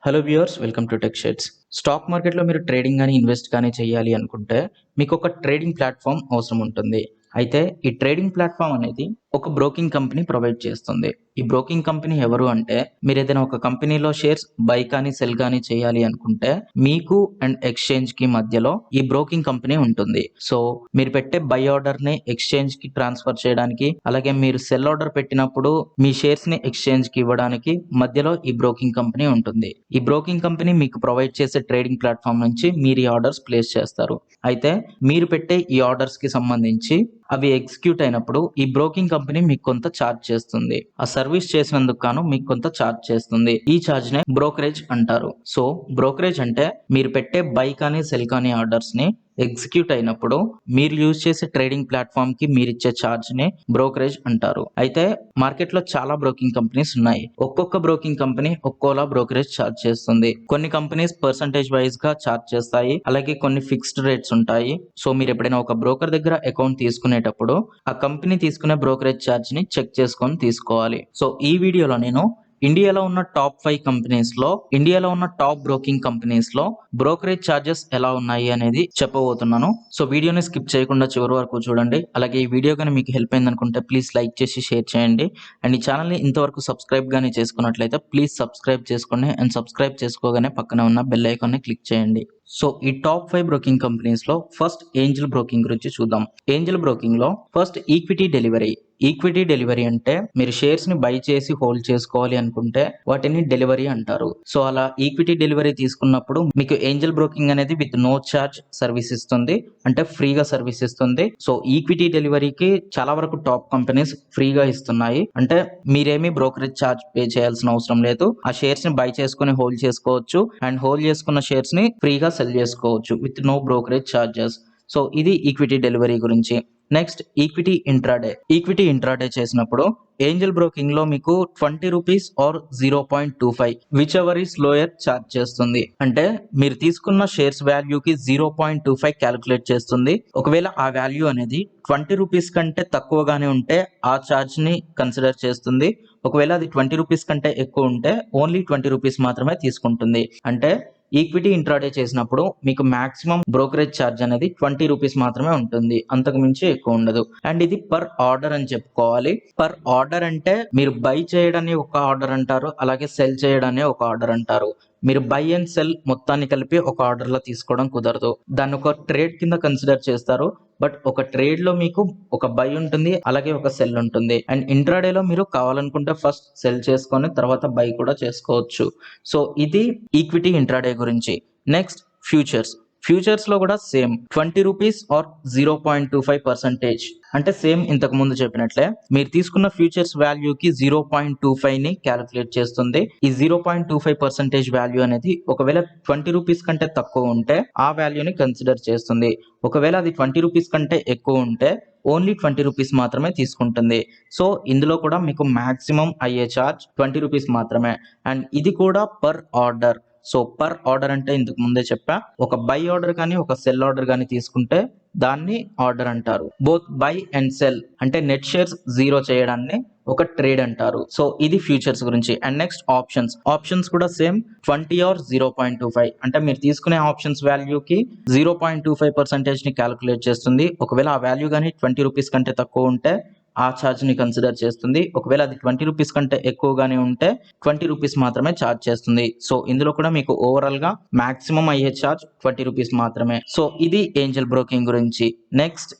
Hello viewers, welcome to tech shades. Stock మార్కెట్లో మీరు trading కానీ ఇన్వెస్ట్ కానీ చేయాలి అనుకుంటే మీకు ఒక ట్రేడింగ్ ప్లాట్ఫామ్ అవసరం ఉంటుంది. అయితే ఈ ట్రేడింగ్ ప్లాట్ఫామ్ అనేది ఒక బ్రోకింగ్ కంపెనీ ప్రొవైడ్ చేస్తుంది. ఈ బ్రోకింగ్ కంపెనీ ఎవరు అంటే, మీరు ఏదైనా ఒక కంపెనీలో షేర్స్ బై కానీ సెల్ కానీ చేయాలి అనుకుంటే మీకు అండ్ ఎక్స్చేంజ్ కి మధ్యలో ఈ బ్రోకింగ్ కంపెనీ ఉంటుంది. సో మీరు పెట్టే బై ఆర్డర్ ని ఎక్స్చేంజ్ కి ట్రాన్స్ఫర్ చేయడానికి, అలాగే మీరు సెల్ ఆర్డర్ పెట్టినప్పుడు మీ షేర్స్ ని ఎక్స్చేంజ్ కి ఇవ్వడానికి మధ్యలో ఈ బ్రోకింగ్ కంపెనీ ఉంటుంది. ఈ బ్రోకింగ్ కంపెనీ మీకు ప్రొవైడ్ చేసే ట్రేడింగ్ ప్లాట్ఫామ్ నుంచి మీరు ఈ ఆర్డర్స్ ప్లేస్ చేస్తారు. అయితే మీరు పెట్టే ఈ ఆర్డర్స్ కి సంబంధించి అవి ఎగ్జిక్యూట్ అయినప్పుడు ఈ బ్రోకింగ్ కంపెనీ మీకు కొంత ఛార్జ్ చేస్తుంది. ఆ సర్వీస్ చేసినందుకు గాను మీకు కొంత ఛార్జ్ చేస్తుంది. ఈ ఛార్జ్ నే బ్రోకరేజ్ అంటారు. సో బ్రోకరేజ్ అంటే మీరు పెట్టే బై కానీ సెల్ కానీ ఆర్డర్స్ ని ఎగ్జిక్యూట్ అయినప్పుడు మీరు యూజ్ చేసే ట్రేడింగ్ ప్లాట్ఫామ్ కి మీరు ఇచ్చే ఛార్జ్ ని బ్రోకరేజ్ అంటారు. అయితే మార్కెట్ లో చాలా బ్రోకింగ్ కంపెనీస్ ఉన్నాయి. ఒక్కొక్క బ్రోకింగ్ కంపెనీ ఒక్కోలా బ్రోకరేజ్ ఛార్జ్ చేస్తుంది. కొన్ని కంపెనీస్ పర్సంటేజ్ వైజ్ గా ఛార్జ్ చేస్తాయి, అలాగే కొన్ని ఫిక్స్డ్ రేట్స్ ఉంటాయి. సో మీరు ఎప్పుడైనా ఒక బ్రోకర్ దగ్గర అకౌంట్ తీసుకునేటప్పుడు ఆ కంపెనీ తీసుకునే బ్రోకరేజ్ ఛార్జ్ ని చెక్ చేసుకొని తీసుకోవాలి. సో ఈ వీడియోలో నేను ఇండియాలో ఉన్న టాప్ 5 కంపెనీస్ లో, ఇండియాలో ఉన్న టాప్ బ్రోకింగ్ కంపెనీస్ లో బ్రోకరేజ్ ఛార్జెస్ ఎలా ఉన్నాయి అనేది చెప్పబోతున్నాను. సో వీడియోని స్కిప్ చేయకుండా చివరి వరకు చూడండి. అలాగే ఈ వీడియో కానీ మీకు హెల్ప్ అయింది అనుకుంటే ప్లీజ్ లైక్ చేసి షేర్ చేయండి. అండ్ ఈ ఛానల్ ని ఇంతవరకు సబ్స్క్రైబ్ గానీ చేసుకున్నట్లయితే ప్లీజ్ సబ్స్క్రైబ్ చేసుకోండి. అండ్ సబ్స్క్రైబ్ చేసుకోగానే పక్కన ఉన్న బెల్ ఐకాన్ ని క్లిక్ చేయండి. సో ఈ టాప్ 5 బ్రోకింగ్ కంపెనీస్ లో ఫస్ట్ ఏంజల్ బ్రోకింగ్ గురించి చూద్దాం. ఏంజల్ బ్రోకింగ్ లో first equity delivery. Equity delivery అంటే మీరు షేర్స్ ని బై చేసి హోల్డ్ చేసుకోవాలి అనుకుంటే వాటిని డెలివరీ అంటారు. సో అలా ఈక్విటీ డెలివరీ తీసుకున్నప్పుడు మీకు ఏంజల్ బ్రోకింగ్ అనేది విత్ నో ఛార్జ్ సర్వీస్ ఇస్తుంది, అంటే ఫ్రీగా సర్వీస్ ఇస్తుంది. సో ఈక్విటీ డెలివరీకి చాలా వరకు టాప్ కంపెనీస్ ఫ్రీగా ఇస్తున్నాయి. అంటే మీరేమీ బ్రోకరేజ్ ఛార్జ్ పే చేయాల్సిన అవసరం లేదు. ఆ షేర్స్ ని బై చేసుకుని హోల్డ్ చేసుకోవచ్చు, అండ్ హోల్డ్ చేసుకున్న షేర్స్ ని ఫ్రీగా సెల్ చేసుకోవచ్చు with no brokerage charges. So ఇది ఈక్విటీ డెలివరీ గురించి. Next equity intraday. Equity intraday చేసినప్పుడు ఏంజల్ బ్రోకింగ్ లో మీకు 20 rupees or 0.25 whichever is lower charge చేస్తుంది. అంటే మీరు తీసుకున్న షేర్స్ వాల్యూకి 0.25 క్యాలిక్యులేట్ చేస్తుంది. ఒకవేళ ఆ వాల్యూ అనేది 20 రూపీస్ కంటే తక్కువగానే ఉంటే ఆ ఛార్జ్ ని కన్సిడర్ చేస్తుంది. ఒకవేళ అది 20 రూపీస్ కంటే ఎక్కువ ఉంటే ఓన్లీ 20 రూపీస్ మాత్రమే తీసుకుంటుంది. అంటే ఈక్విటీ ఇంట్రాడే చేసినప్పుడు మీకు మాక్సిమం బ్రోకరేజ్ ఛార్జ్ అనేది 20 రూపీస్ మాత్రమే ఉంటుంది, అంతకు మించి ఎక్కువ ఉండదు. అండ్ ఇది పర్ ఆర్డర్ అని చెప్పుకోవాలి. పర్ ఆర్డర్ అంటే మీరు బై చేయడాన్ని ఒక ఆర్డర్ అంటారు, అలాగే సెల్ చేయడాన్ని ఒక ఆర్డర్ అంటారు. మీరు బై అండ్ సెల్ మొత్తాన్ని కలిపి ఒక ఆర్డర్ లో తీసుకోవడం కుదరదు. దాన్ని ఒక ట్రేడ్ కింద కన్సిడర్ చేస్తారు. బట్ ఒక ట్రేడ్ లో మీకు ఒక బై ఉంటుంది, అలాగే ఒక సెల్ ఉంటుంది. అండ్ ఇంట్రాడే లో మీరు కావాలనుకుంటే ఫస్ట్ సెల్ చేసుకొని తర్వాత బై కూడా చేసుకోవచ్చు. సో ఇది ఈక్విటీ ఇంట్రాడే గురించి. Next futures. ఫ్యూచర్స్ లో కూడా సేమ్ 20 రూపీస్ ఆర్ 0.25%. అంటే సేమ్ ఇంతకు ముందు చెప్పినట్లే మీరు తీసుకున్న ఫ్యూచర్స్ వాల్యూకి 0.25 ని క్యాలిక్యులేట్ చేస్తుంది. ఈ 0.25% వాల్యూ అనేది ఒకవేళ 20 రూపీస్ కంటే తక్కువ ఉంటే ఆ వాల్యూని కన్సిడర్ చేస్తుంది. ఒకవేళ అది 20 రూపీస్ కంటే ఎక్కువ ఉంటే ఓన్లీ 20 రూపీస్ మాత్రమే తీసుకుంటుంది. సో ఇందులో కూడా మీకు మాక్సిమం అయ్యే ఛార్జ్ 20 రూపీస్ మాత్రమే. అండ్ ఇది కూడా per order. So per order అంటే ఇంతకు ముందే చెప్పా, ఒక బై ఆర్డర్ కానీ ఒక సెల్ ఆర్డర్ కానీ తీసుకుంటే దాన్ని ఆర్డర్ అంటారు. బోత్ బై అండ్ సెల్ అంటే నెట్ షేర్స్ జీరో చేయడాన్ని ఒక ట్రేడ్ అంటారు. సో ఇది ఫ్యూచర్స్ గురించి. And next options. ఆప్షన్స్ కూడా సేమ్ 20 ఆర్ 0.25 అంటే మీరు తీసుకునే ఆప్షన్స్ వాల్యూకి 0.25% ని క్యాలిక్యులేట్ చేస్తుంది. ఒకవేళ ఆ వాల్యూ కానీ 20 రూపీస్ కంటే తక్కువ ఉంటే ఆ ఛార్జ్ ని కన్సిడర్ చేస్తుంది. ఒకవేళ అది 20 రూపీస్ కంటే ఎక్కువగానే ఉంటే 20 రూపీస్ మాత్రమే ఛార్జ్ చేస్తుంది. సో ఇందులో కూడా మీకు ఓవరాల్ గా మాక్సిమం అయ్యే ఛార్జ్ 20 రూపీస్ మాత్రమే. సో ఇది ఏంజల్ బ్రోకింగ్ గురించి. నెక్స్ట్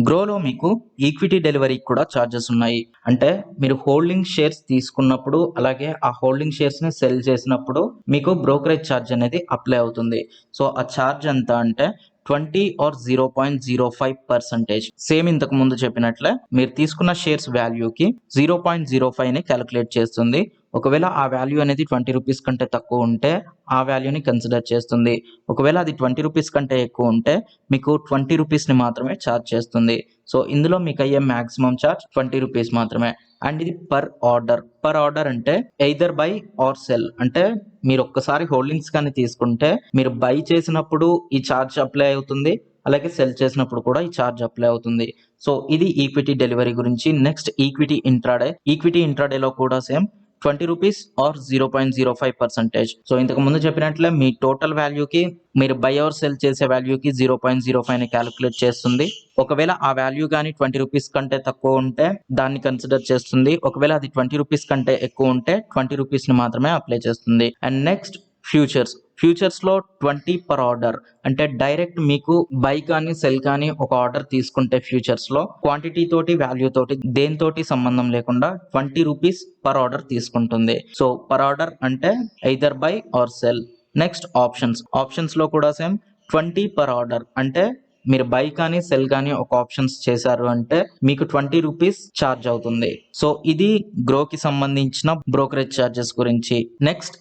గ్రోలో మీకు ఈక్విటీ డెలివరీ కూడా ఛార్జెస్ ఉన్నాయి. అంటే మీరు హోల్డింగ్ షేర్స్ తీసుకున్నప్పుడు, అలాగే ఆ హోల్డింగ్ షేర్స్ ని సెల్ చేసినప్పుడు మీకు బ్రోకరేజ్ ఛార్జ్ అనేది అప్లై అవుతుంది. సో ఆ ఛార్జ్ ఎంత అంటే 20 ఆర్ 0.05%. సేమ్ ఇంతకు ముందు చెప్పినట్లే మీరు తీసుకున్న షేర్స్ వాల్యూకి 0.05 ని క్యాలిక్యులేట్ చేస్తుంది. ఒకవేళ ఆ వాల్యూ అనేది 20 రూపీస్ కంటే తక్కువ ఉంటే ఆ వాల్యూని కన్సిడర్ చేస్తుంది. ఒకవేళ అది 20 రూపీస్ కంటే ఎక్కువ ఉంటే మీకు 20 రూపీస్ ని మాత్రమే ఛార్జ్ చేస్తుంది. సో ఇందులో మీకు అయ్యే మాక్సిమం ఛార్జ్ 20 రూపీస్ మాత్రమే. అండ్ ఇది పర్ ఆర్డర్. పర్ ఆర్డర్ అంటే ఎయిదర్ బై ఆర్ సెల్. అంటే మీరు ఒక్కసారి హోల్డింగ్స్ కానీ తీసుకుంటే మీరు బై చేసినప్పుడు ఈ ఛార్జ్ అప్లై అవుతుంది, అలాగే సెల్ చేసినప్పుడు కూడా ఈ ఛార్జ్ అప్లై అవుతుంది. సో ఇది ఈక్విటీ డెలివరీ గురించి. Next equity intraday. ఈక్విటీ ఇంట్రాడేలో కూడా సేమ్ 20 రూపీస్ ఆర్ 0.05%. సో ఇంతకు ముందు చెప్పినట్లే మీ టోటల్ వాల్యూకి మీరు బై ఆర్ సెల్ చేసే వాల్యూకి 0.05 ని క్యాలిక్యులేట్ చేస్తుంది. ఒకవేళ ఆ వాల్యూ కానీ 20 రూపీస్ కంటే తక్కువ ఉంటే దాన్ని కన్సిడర్ చేస్తుంది. ఒకవేళ అది 20 రూపీస్ కంటే ఎక్కువ ఉంటే 20 రూపీస్ ని మాత్రమే అప్లై చేస్తుంది. అండ్ నెక్స్ట్ ఫ్యూచర్స్ లో 20 పర్ ఆర్డర్, అంటే డైరెక్ట్ మీకు బై కానీ సెల్ కానీ ఒక ఆర్డర్ తీసుకుంటే ఫ్యూచర్స్ లో క్వాంటిటీ తోటి వాల్యూ తోటి దేనితోటి సంబంధం లేకుండా 20 రూపీస్ పర్ ఆర్డర్ తీసుకుంటుంది. సో పర్ ఆర్డర్ అంటే either buy or sell. Next options లో కూడా సేమ్ 20 పర్ ఆర్డర్, అంటే మీరు బై కానీ సెల్ కానీ ఒక ఆప్షన్స్ చేశారు అంటే మీకు 20 రూపీస్ ఛార్జ్ అవుతుంది. సో ఇది గ్రోకి సంబంధించిన బ్రోకరేజ్ ఛార్జెస్ గురించి. నెక్స్ట్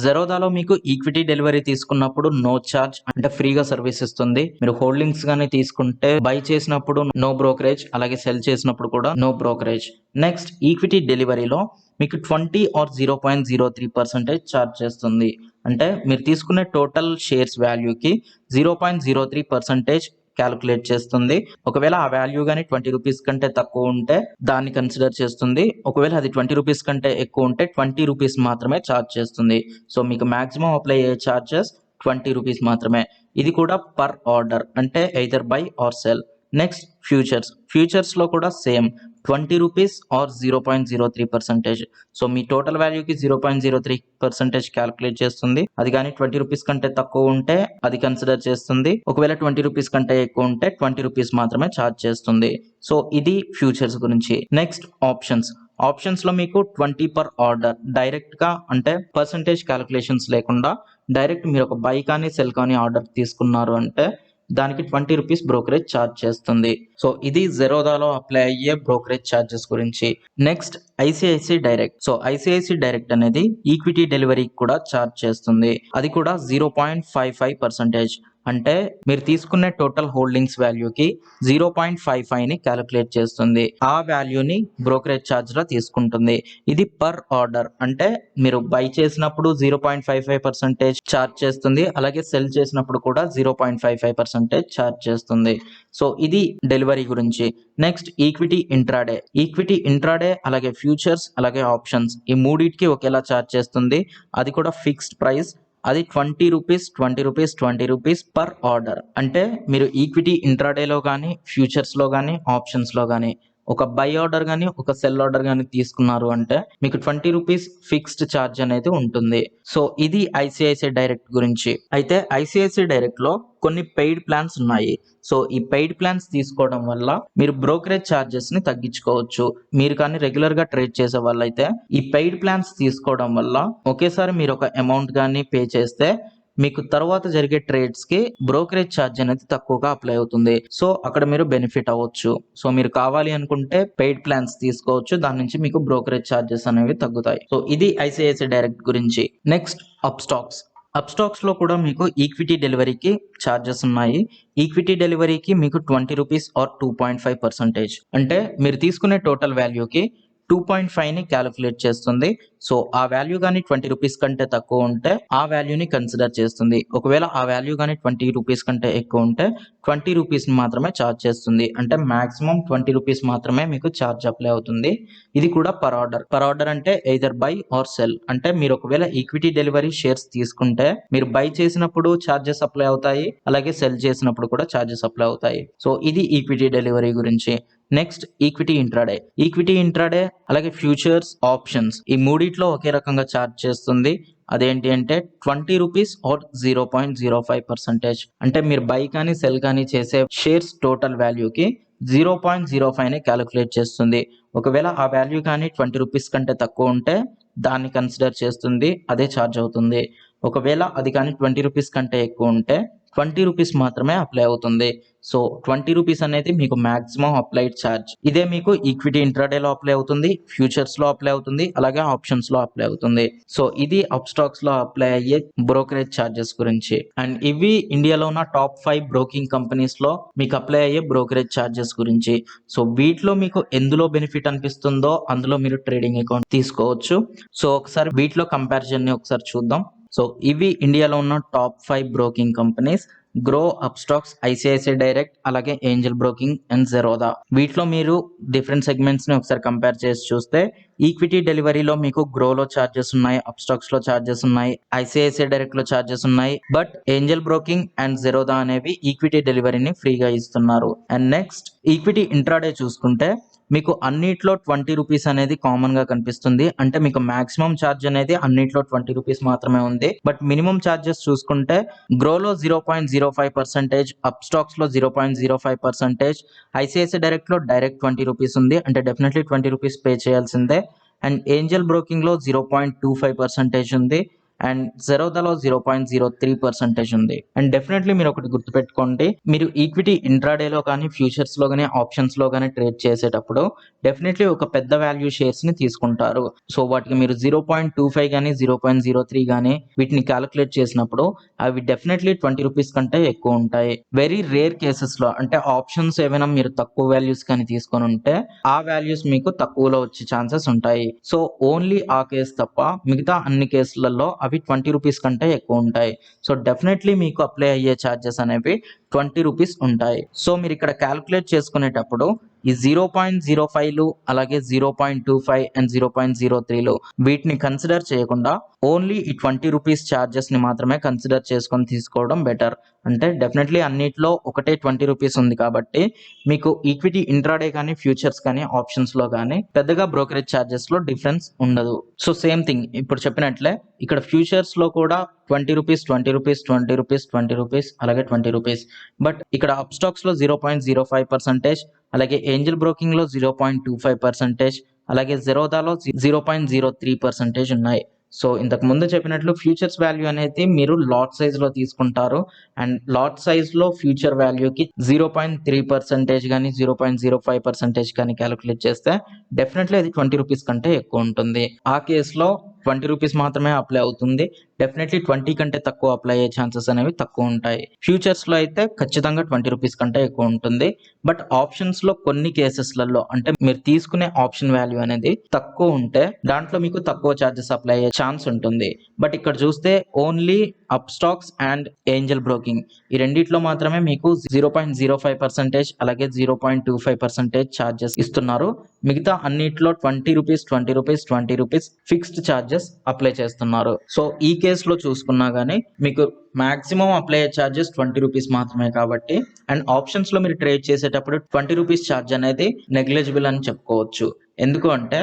జెరోదాలో మీకు ఈక్విటీ డెలివరీ తీసుకున్నప్పుడు నో ఛార్జ్, అంటే ఫ్రీగా సర్వీస్ ఇస్తుంది. మీరు హోల్డింగ్స్ గానీ తీసుకుంటే బై చేసినప్పుడు నో బ్రోకరేజ్, అలాగే సెల్ చేసినప్పుడు కూడా నో బ్రోకరేజ్. నెక్స్ట్ ఈక్విటీ డెలివరీలో మీకు 20 ఆర్ 0.03% ఛార్జ్ చేస్తుంది. అంటే మీరు తీసుకునే టోటల్ షేర్స్ వాల్యూకి 0.03% క్యాలిక్యులేట్ చేస్తుంది. ఒకవేళ ఆ వాల్యూ కానీ 20 రూపీస్ కంటే తక్కువ ఉంటే దాన్ని కన్సిడర్ చేస్తుంది. ఒకవేళ అది 20 రూపీస్ కంటే ఎక్కువ ఉంటే 20 రూపీస్ మాత్రమే ఛార్జ్ చేస్తుంది. సో మీకు మాక్సిమం అప్లై అయ్యే ఛార్జెస్ 20 రూపీస్ మాత్రమే. ఇది కూడా పర్ ఆర్డర్, అంటే either buy or sell. Next futures లో కూడా సేమ్ 20 రూపీస్ ఆర్ 0.03%. సో మీ టోటల్ వాల్యూకి 0.03% క్యాలిక్యులేట్ చేస్తుంది. అది కానీ 20 రూపీస్ కంటే తక్కువ ఉంటే అది కన్సిడర్ చేస్తుంది. ఒకవేళ 20 రూపీస్ కంటే ఎక్కువ ఉంటే 20 రూపీస్ మాత్రమే ఛార్జ్ చేస్తుంది. సో ఇది ఫ్యూచర్స్ గురించి. నెక్స్ట్ ఆప్షన్స్ లో మీకు 20 పర్ ఆర్డర్, డైరెక్ట్ గా అంటే పర్సంటేజ్ క్యాలిక్యులేషన్స్ లేకుండా డైరెక్ట్ మీరు ఒక బై కానీ సెల్ కానీ ఆర్డర్ తీసుకున్నారు అంటే దానికి 20 రూపీస్ బ్రోకరేజ్ ఛార్జ్ చేస్తుంది. సో ఇది జెరోదాలో అప్లై అయ్యే బ్రోకరేజ్ ఛార్జెస్ గురించి. Next ICICI direct. So ICICI direct అనేది ఈక్విటీ డెలివరీకి కూడా ఛార్జ్ చేస్తుంది. అది కూడా 0.55%, అంటే మీరు తీసుకునే టోటల్ హోల్డింగ్స్ వాల్యూకి 0.55 ని క్యాలిక్యులేట్ చేస్తుంది. ఆ వాల్యూని బ్రోకరేజ్ ఛార్జ్ లా తీసుకుంటుంది. ఇది పర్ ఆర్డర్, అంటే మీరు బై చేసినప్పుడు 0.55% ఛార్జ్ చేస్తుంది, అలాగే సెల్ చేసినప్పుడు కూడా 0.55% ఛార్జ్ చేస్తుంది. సో ఇది డెలివరీ గురించి. నెక్స్ట్ ఈక్విటీ ఇంట్రాడే అలాగే ఫ్యూచర్స్ అలాగే ఆప్షన్స్ ఈ మూడింటికి ఒకేలా ఛార్జ్ చేస్తుంది. అది కూడా ఫిక్స్డ్ ప్రైస్. అది 20 రూపీస్ పర్ ఆర్డర్. అంటే మీరు ఈక్విటీ ఇంట్రాడేలో కానీ ఫ్యూచర్స్లో కానీ ఆప్షన్స్లో కానీ ఒక బై ఆర్డర్ కానీ ఒక సెల్ ఆర్డర్ కానీ తీసుకున్నారు అంటే మీకు 20 రూపీస్ ఫిక్స్డ్ ఛార్జ్ అనేది ఉంటుంది. సో ఇది ఐసిఐసిఐ డైరెక్ట్ గురించి. అయితే ఐసిఐసిఐ డైరెక్ట్ లో కొన్ని పెయిడ్ ప్లాన్స్ ఉన్నాయి. సో ఈ పెయిడ్ ప్లాన్స్ తీసుకోవడం వల్ల మీరు బ్రోకరేజ్ ఛార్జెస్ ని తగ్గించుకోవచ్చు. మీరు కానీ రెగ్యులర్ గా ట్రేడ్ చేసే వాళ్ళైతే ఈ పెయిడ్ ప్లాన్స్ తీసుకోవడం వల్ల ఒకేసారి మీరు ఒక అమౌంట్ కానీ పే చేస్తే మీకు తర్వాత జరిగే ట్రేడ్స్ కి బ్రోకరేజ్ ఛార్జ్ అనేది తక్కువగా అప్లై అవుతుంది. సో అక్కడ మీరు బెనిఫిట్ అవ్వచ్చు. సో మీరు కావాలి అనుకుంటే పెయిడ్ ప్లాన్స్ తీసుకోవచ్చు, దాని నుంచి మీకు బ్రోకరేజ్ ఛార్జెస్ అనేవి తగ్గుతాయి. సో ఇది ఐసిఐసిఐ డైరెక్ట్ గురించి. నెక్స్ట్ అప్ స్టాక్స్ లో కూడా మీకు ఈక్విటీ డెలివరీకి ఛార్జెస్ ఉన్నాయి. ఈక్విటీ డెలివరీకి మీకు 20 రూపీస్ ఆర్ 2.5%, అంటే మీరు తీసుకునే టోటల్ వాల్యూకి 2.5 ని క్యాలిక్యులేట్ చేస్తుంది. సో ఆ వాల్యూ కానీ 20 రూపీస్ కంటే తక్కువ ఉంటే ఆ వాల్యూని కన్సిడర్ చేస్తుంది. ఒకవేళ ఆ వాల్యూ కానీ 20 రూపీస్ కంటే ఎక్కువ ఉంటే 20 రూపీస్ మాత్రమే ఛార్జ్ చేస్తుంది. అంటే మాక్సిమం 20 రూపీస్ మాత్రమే మీకు ఛార్జ్ అప్లై అవుతుంది. ఇది కూడా పర్ ఆర్డర్, అంటే ఎయిదర్ బై ఆర్ సెల్. అంటే మీరు ఒకవేళ ఈక్విటీ డెలివరీ షేర్స్ తీసుకుంటే మీరు బై చేసినప్పుడు ఛార్జెస్ అప్లై అవుతాయి, అలాగే సెల్ చేసినప్పుడు కూడా ఛార్జెస్ అప్లై అవుతాయి. సో ఇది ఈక్విటీ డెలివరీ గురించి. నెక్స్ట్ ఈక్విటీ ఇంట్రాడే అలాగే ఫ్యూచర్స్ ఆప్షన్స్ ఈ మూడిట్లో ఒకే రకంగా ఛార్జ్ చేస్తుంది. అదేంటి అంటే 20 రూపీస్ ఆర్ 0.05%, అంటే మీరు బై కానీ సెల్ కానీ చేసే షేర్స్ టోటల్ వాల్యూకి 0.05 ని క్యాలిక్యులేట్ చేస్తుంది. ఒకవేళ ఆ వాల్యూ కానీ 20 రూపీస్ కంటే తక్కువ ఉంటే దాన్ని కన్సిడర్ చేస్తుంది, అదే ఛార్జ్ అవుతుంది. ఒకవేళ అది కానీ 20 రూపీస్ కంటే ఎక్కువ ఉంటే 20 రూపీస్ మాత్రమే అప్లై అవుతుంది. సో 20 రూపీస్ అనేది మీకు మాక్సిమం అప్లైడ్ ఛార్జ్. ఇదే మీకు ఈక్విటీ ఇంట్రాడేలో అప్లై అవుతుంది, ఫ్యూచర్స్ లో అప్లై అవుతుంది, అలాగే ఆప్షన్స్ లో అప్లై అవుతుంది. సో ఇది అప్ స్టాక్స్ లో అప్లై అయ్యే బ్రోకరేజ్ ఛార్జెస్ గురించి. అండ్ ఇవి ఇండియాలో ఉన్న టాప్ 5 బ్రోకింగ్ కంపెనీస్ లో మీకు అప్లై అయ్యే బ్రోకరేజ్ ఛార్జెస్ గురించి. సో వీటిలో మీకు ఎందులో బెనిఫిట్ అనిపిస్తుందో అందులో మీరు ట్రేడింగ్ అకౌంట్ తీసుకోవచ్చు. సో ఒకసారి వీటిలో కంపారిజన్ ని ఒకసారి చూద్దాం. సో ఇవి ఇండియాలో ఉన్న top 5 broking companies. Grow, Upstox, ICICI direct, అలాగే ఏంజల్ బ్రోకింగ్ అండ్ జెరోదా. వీటిలో మీరు డిఫరెంట్ సెగ్మెంట్స్ ని ఒకసారి కంపేర్ చేసి చూస్తే ఈక్విటీ డెలివరీలో మీకు గ్రోలో ఛార్జెస్ ఉన్నాయి, అప్స్టాక్స్ లో ఛార్జెస్ ఉన్నాయి, ఐసిఐసిఐ డైరెక్ట్ లో ఛార్జెస్ ఉన్నాయి. But Angel broking and Zerodha అనేవి ఈక్విటీ డెలివరీని ఫ్రీగా ఇస్తున్నారు. అండ్ నెక్స్ట్ ఈక్విటీ ఇంట్రాడే చూసుకుంటే మీకు అన్నిట్లో 20 రూపీస్ అనేది కామన్ గా కనిపిస్తుంది. అంటే మీకు మాక్సిమం ఛార్జ్ అనేది అన్నిట్లో 20 రూపీస్ మాత్రమే ఉంది. బట్ మినిమం ఛార్జెస్ చూసుకుంటే గ్రోలో 0.05%, అప్స్టాక్స్ లో 0.05%, ఐసిఐసిఐ డైరెక్ట్ లో డైరెక్ట్ 20 రూపీస్ ఉంది. అంటే డెఫినెట్లీ 20 రూపీస్ పే చేయాల్సిందే. అండ్ ఏంజల్ బ్రోకింగ్ లో 0.25% ఉంది. అండ్ జెరోదాలో 0.03% ఉంది. అండ్ డెఫినెట్లీ మీరు ఒకటి గుర్తుపెట్టుకోండి, మీరు ఈక్విటీ ఇంట్రాడేలో కానీ ఫ్యూచర్స్ లో కానీ ఆప్షన్స్ లో కానీ ట్రేడ్ చేసేటప్పుడు డెఫినెట్లీ ఒక పెద్ద వాల్యూ షేర్స్ ని తీసుకుంటారు. సో వాటికి మీరు 0.25 కానీ 0.03 కానీ వీటిని క్యాలిక్యులేట్ చేసినప్పుడు అవి డెఫినెట్లీ 20 రూపీస్ కంటే ఎక్కువ ఉంటాయి. వెరీ రేర్ కేసెస్ లో అంటే ఆప్షన్స్ ఏమైనా మీరు తక్కువ వాల్యూస్ కానీ తీసుకొని ఉంటే ఆ వాల్యూస్ మీకు తక్కువలో వచ్చే ఛాన్సెస్ ఉంటాయి. సో ఓన్లీ ఆ కేసు తప్ప మిగతా అన్ని కేసులలో అవి 20 రూపీస్ కంటే ఎక్కువ ఉంటాయి. సో డెఫినెట్లీ మీకు అప్లై అయ్యే ఛార్జెస్ అనేవి 20 రూపీస్ ఉంటాయి. సో మీరు ఇక్కడ క్యాలిక్యులేట్ చేసుకునేటప్పుడు ఈ 0.05లు అలాగే 0.25 అండ్ 0.03లు వీటిని కన్సిడర్ చేయకుండా ఓన్లీ ఈ 20 రూపీస్ ఛార్జెస్ ని మాత్రమే కన్సిడర్ చేసుకొని తీసుకోవడం బెటర్. అంటే డెఫినెట్లీ అన్నిట్లో ఒకటే 20 రూపీస్ ఉంది కాబట్టి మీకు ఈక్విటీ ఇంట్రాడే కానీ ఫ్యూచర్స్ కానీ ఆప్షన్స్ లో కానీ పెద్దగా బ్రోకరేజ్ ఛార్జెస్ లో డిఫరెన్స్ ఉండదు. సో సేమ్ థింగ్ ఇప్పుడు చెప్పినట్లే ఇక్కడ ఫ్యూచర్స్ లో కూడా 20 రూపీస్ 20 రూపీస్ 20 రూపీస్ 20 రూపీస్ అలాగే 20 రూపీస్. బట్ ఇక్కడ అప్స్టాక్స్ లో 0.05%, అలాగే ఏంజల్ బ్రోకింగ్ లో 0.25%, అలాగే జెరోదాలో 0.03% ఉన్నాయి. సో ఇంతకు ముందు చెప్పినట్లు ఫ్యూచర్స్ వాల్యూ అనేది మీరు లాట్ సైజ్ లో తీసుకుంటారు. అండ్ లాట్ సైజ్ లో ఫ్యూచర్ వాల్యూకి 0.3% కానీ 0.05% కానీ క్యాలిక్యులేట్ చేస్తే డెఫినెట్లీ అది 20 రూపీస్ కంటే ఎక్కువ ఉంటుంది. ఆ కేసులో 20 రూపీస్ మాత్రమే అప్లై అవుతుంది. డెఫినెట్లీ 20 కంటే తక్కువ అప్లై అయ్యే ఛాన్సెస్ అనేవి తక్కువ ఉంటాయి. ఫ్యూచర్స్ లో అయితే ఖచ్చితంగా 20 రూపీస్ కంటే ఎక్కువ ఉంటుంది. బట్ ఆప్షన్స్ లో కొన్ని కేసెస్లలో అంటే మీరు తీసుకునే ఆప్షన్ వాల్యూ అనేది తక్కువ ఉంటే దాంట్లో మీకు తక్కువ ఛార్జెస్ అప్లై అయ్యే ఛాన్స్ ఉంటుంది. బట్ ఇక్కడ చూస్తే only Upstox and Angel broking ఈ రెండిట్లో మాత్రమే మీకు 0.05% అలాగే 0.25% ఛార్జెస్ ఇస్తున్నారు. మిగతా అన్నిట్లో 20 rupees 20 rupees 20 rupees fixed charges apply చేస్తున్నారు. సో ఈ కేసులో చూసుకున్నా గానీ మీకు మాక్సిమం అప్లై అయ్యే ఛార్జెస్ 20 రూపీస్ మాత్రమే కాబట్టి అండ్ ఆప్షన్స్ లో మీరు ట్రేడ్ చేసేటప్పుడు 20 రూపీస్ ఛార్జ్ అనేది నెగ్లిజిబుల్ అని చెప్పుకోవచ్చు. ఎందుకు అంటే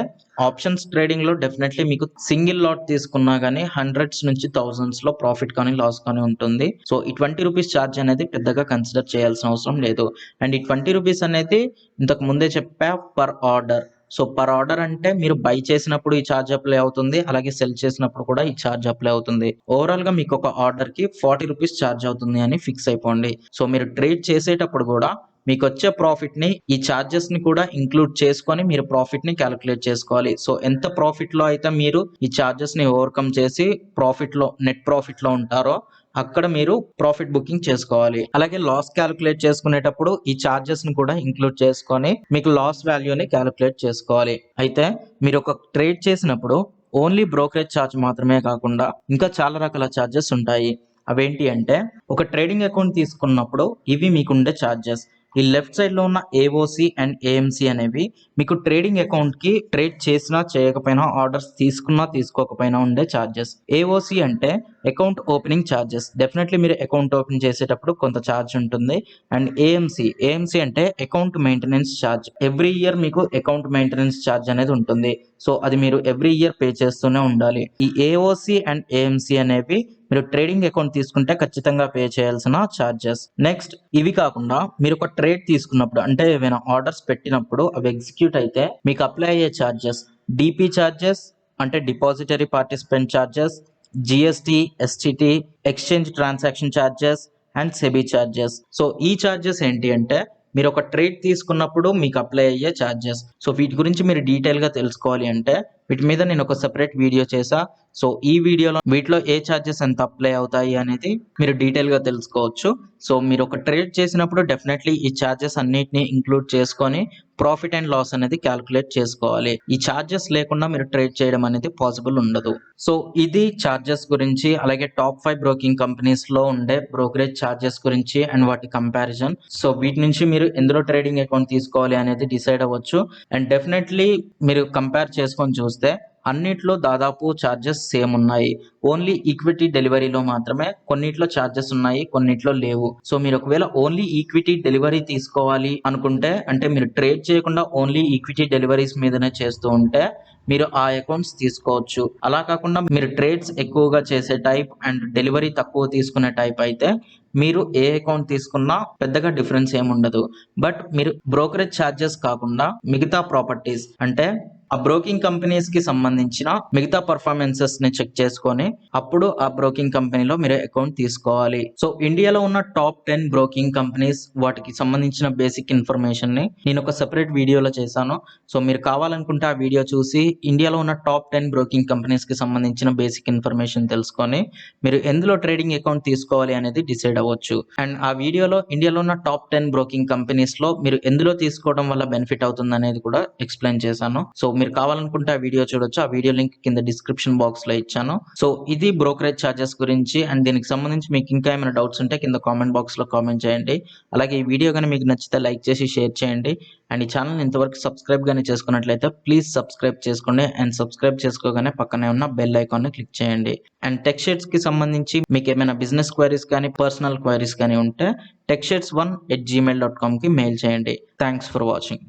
ఆప్షన్స్ ట్రేడింగ్ లో డెఫినెట్లీ మీకు సింగిల్ లాట్ తీసుకున్నా గానీ హండ్రెడ్స్ నుంచి థౌసండ్స్ లో ప్రాఫిట్ కానీ లాస్ కానీ ఉంటుంది. సో ఈ 20 రూపీస్ ఛార్జ్ అనేది పెద్దగా కన్సిడర్ చేయాల్సిన అవసరం లేదు. అండ్ ఈ 20 రూపీస్ అనేది ఇంతకు ముందే చెప్పా per order. So per order అంటే మీరు బై చేసినప్పుడు ఈ ఛార్జ్ అప్లై అవుతుంది, అలాగే సెల్ చేసినప్పుడు కూడా ఈ ఛార్జ్ అప్లై అవుతుంది. ఓవరాల్ గా మీకు ఒక ఆర్డర్ కి 40 రూపీస్ ఛార్జ్ అవుతుంది అని ఫిక్స్ అయిపోండి. సో మీరు ట్రేడ్ చేసేటప్పుడు కూడా మీకు వచ్చే ప్రాఫిట్ ని ఈ ఛార్జెస్ ని కూడా ఇంక్లూడ్ చేసుకొని మీరు ప్రాఫిట్ ని క్యాలిక్యులేట్ చేసుకోవాలి. సో ఎంత ప్రాఫిట్ లో అయితే మీరు ఈ ఛార్జెస్ ని ఓవర్కమ్ చేసి ప్రాఫిట్ లో నెట్ ప్రాఫిట్ లో ఉంటారో అక్కడ మీరు ప్రాఫిట్ బుకింగ్ చేసుకోవాలి. అలాగే లాస్ క్యాలిక్యులేట్ చేసుకునేటప్పుడు ఈ ఛార్జెస్ ని కూడా ఇంక్లూడ్ చేసుకొని మీకు లాస్ వాల్యూని క్యాలిక్యులేట్ చేసుకోవాలి. అయితే మీరు ఒక ట్రేడ్ చేసినప్పుడు ఓన్లీ బ్రోకరేజ్ ఛార్జ్ మాత్రమే కాకుండా ఇంకా చాలా రకాల ఛార్జెస్ ఉంటాయి. అవేంటి అంటే ఒక ట్రేడింగ్ అకౌంట్ తీసుకున్నప్పుడు ఇవి మీకుండే ఛార్జెస్. ఈ లెఫ్ట్ సైడ్ లో ఉన్న ఏఓసి అండ్ ఏఎంసి అనేవి మీకు ట్రేడింగ్ అకౌంట్ కి ట్రేడ్ చేసినా చేయకపోయినా ఆర్డర్స్ తీసుకున్నా తీసుకోకపోయినా ఉండే ఛార్జెస్. ఏఓసి అంటే అకౌంట్ ఓపెనింగ్ ఛార్జెస్. డెఫినెట్లీ మీరు అకౌంట్ ఓపెన్ చేసేటప్పుడు కొంత ఛార్జ్ ఉంటుంది. అండ్ ఏఎంసి అంటే account maintenance charge. Every year మీకు అకౌంట్ మెయింటెనెన్స్ ఛార్జ్ అనేది ఉంటుంది. సో అది మీరు ఎవ్రీ ఇయర్ పే చేస్తూనే ఉండాలి. ఈ ఏఓసి అండ్ ఏఎంసి అనేవి మీరు ట్రేడింగ్ అకౌంట్ తీసుకుంటే ఖచ్చితంగా పే చేయాల్సిన ఛార్జెస్. నెక్స్ట్ ఇవి కాకుండా మీరు ఒక ట్రేడ్ తీసుకున్నప్పుడు అంటే ఏమైనా ఆర్డర్స్ పెట్టినప్పుడు అవి ఎగ్జిక్యూట్ అయితే మీకు అప్లై అయ్యే ఛార్జెస్ డిపి ఛార్జెస్ అంటే depository participant charges, GST, STT, exchange transaction charges and SEBI charges. So ఈ ఛార్జెస్ ఏంటి అంటే మీరు ఒక ట్రేడ్ తీసుకున్నప్పుడు మీకు అప్లై అయ్యే ఛార్జెస్. సో వీటి గురించి మీరు డీటెయిల్ గా తెలుసుకోవాలి అంటే వీటి మీద నేను ఒక సెపరేట్ వీడియో చేసా. సో ఈ వీడియోలో వీటిలో ఏ ఛార్జెస్ ఎంత అప్లై అవుతాయి అనేది మీరు డీటెయిల్ గా తెలుసుకోవచ్చు. సో మీరు ఒక ట్రేడ్ చేసినప్పుడు డెఫినెట్లీ ఈ ఛార్జెస్ అన్నిటిని ఇంక్లూడ్ చేసుకొని ప్రాఫిట్ అండ్ లాస్ అనేది క్యాలిక్యులేట్ చేసుకోవాలి. ఈ ఛార్జెస్ లేకుండా మీరు ట్రేడ్ చేయడం అనేది పాసిబుల్ ఉండదు. సో ఇది ఛార్జెస్ గురించి, అలాగే టాప్ 5 బ్రోకింగ్ కంపెనీస్ లో ఉండే బ్రోకరేజ్ ఛార్జెస్ గురించి అండ్ వాటి కంపారిజన్. సో వీటి నుంచి మీరు ఎందులో ట్రేడింగ్ అకౌంట్ తీసుకోవాలి అనేది డిసైడ్ అవ్వచ్చు. అండ్ డెఫినెట్లీ మీరు కంపేర్ చేసుకొని చూస్తే అన్నిట్లో దాదాపు ఛార్జెస్ సేమ్ ఉన్నాయి. ఓన్లీ ఈక్విటీ డెలివరీలో మాత్రమే కొన్నిట్లో ఛార్జెస్ ఉన్నాయి, కొన్నిట్లో లేవు. సో మీరు ఒకవేళ ఓన్లీ ఈక్విటీ డెలివరీ తీసుకోవాలి అనుకుంటే, అంటే మీరు ట్రేడ్ చేయకుండా ఓన్లీ ఈక్విటీ డెలివరీస్ మీదనే చేస్తూ ఉంటే మీరు ఆ అకౌంట్స్ తీసుకోవచ్చు. అలా కాకుండా మీరు ట్రేడ్స్ ఎక్కువగా చేసే టైప్ అండ్ డెలివరీ తక్కువ తీసుకునే టైప్ అయితే మీరు ఏ అకౌంట్ తీసుకున్నా పెద్దగా డిఫరెన్స్ ఏముండదు. బట్ మీరు బ్రోకరేజ్ ఛార్జెస్ కాకుండా మిగతా ప్రాపర్టీస్, అంటే ఆ బ్రోకింగ్ కంపెనీస్ కి సంబంధించిన మిగతా పర్ఫార్మెన్సెస్ ని చెక్ చేసుకొని అప్పుడు ఆ బ్రోకింగ్ కంపెనీలో మీరు అకౌంట్ తీసుకోవాలి. సో ఇండియాలో ఉన్న టాప్ 10 బ్రోకింగ్ కంపెనీస్, వాటికి సంబంధించిన బేసిక్ ఇన్ఫర్మేషన్ ని నేను ఒక సెపరేట్ వీడియోలో చేశాను. సో మీరు కావాలనుకుంటే ఆ వీడియో చూసి ఇండియాలో ఉన్న టాప్ 10 బ్రోకింగ్ కంపెనీస్ కి సంబంధించిన బేసిక్ ఇన్ఫర్మేషన్ తెలుసుకొని మీరు ఎందులో ట్రేడింగ్ అకౌంట్ తీసుకోవాలి అనేది డిసైడ్ అవ్వచ్చు. అండ్ ఆ వీడియోలో ఇండియాలో ఉన్న టాప్ 10 బ్రోకింగ్ కంపెనీస్ లో మీరు ఎందులో తీసుకోవడం వల్ల బెనిఫిట్ అవుతుంది అనేది కూడా ఎక్స్ప్లెయిన్ చేశాను. సో మీరు కావాలనుకుంటే ఆ వీడియో చూడొచ్చు. ఆ వీడియో లింక్ కింద డిస్క్రిప్షన్ బాక్స్ లో ఇచ్చాను. సో ఇది బ్రోకరేజ్ ఛార్జెస్ గురించి. అండ్ దీనికి సంబంధించి మీకు ఇంకా ఏమైనా డౌట్స్ ఉంటే కింద కామెంట్ బాక్స్ లో కామెంట్ చేయండి. అలాగే ఈ వీడియో కానీ మీకు నచ్చితే లైక్ చేసి షేర్ చేయండి. అండ్ ఈ ఛానల్ ఇంతవరకు సబ్స్క్రైబ్ గానీ చేసుకున్నట్లయితే ప్లీజ్ సబ్స్క్రైబ్ చేసుకోండి. అండ్ సబ్స్క్రైబ్ చేసుకోగానే పక్కనే ఉన్న బెల్ ఐకాన్ ని క్లిక్ చేయండి. అండ్ టెక్షేడ్స్ కి సంబంధించి మీకు ఏమైనా బిజినెస్ క్వైరీస్ కానీ పర్సనల్ క్వైరీస్ కానీ ఉంటే techshades1@gmail.com కి మెయిల్ చేయండి. Thanks for watching.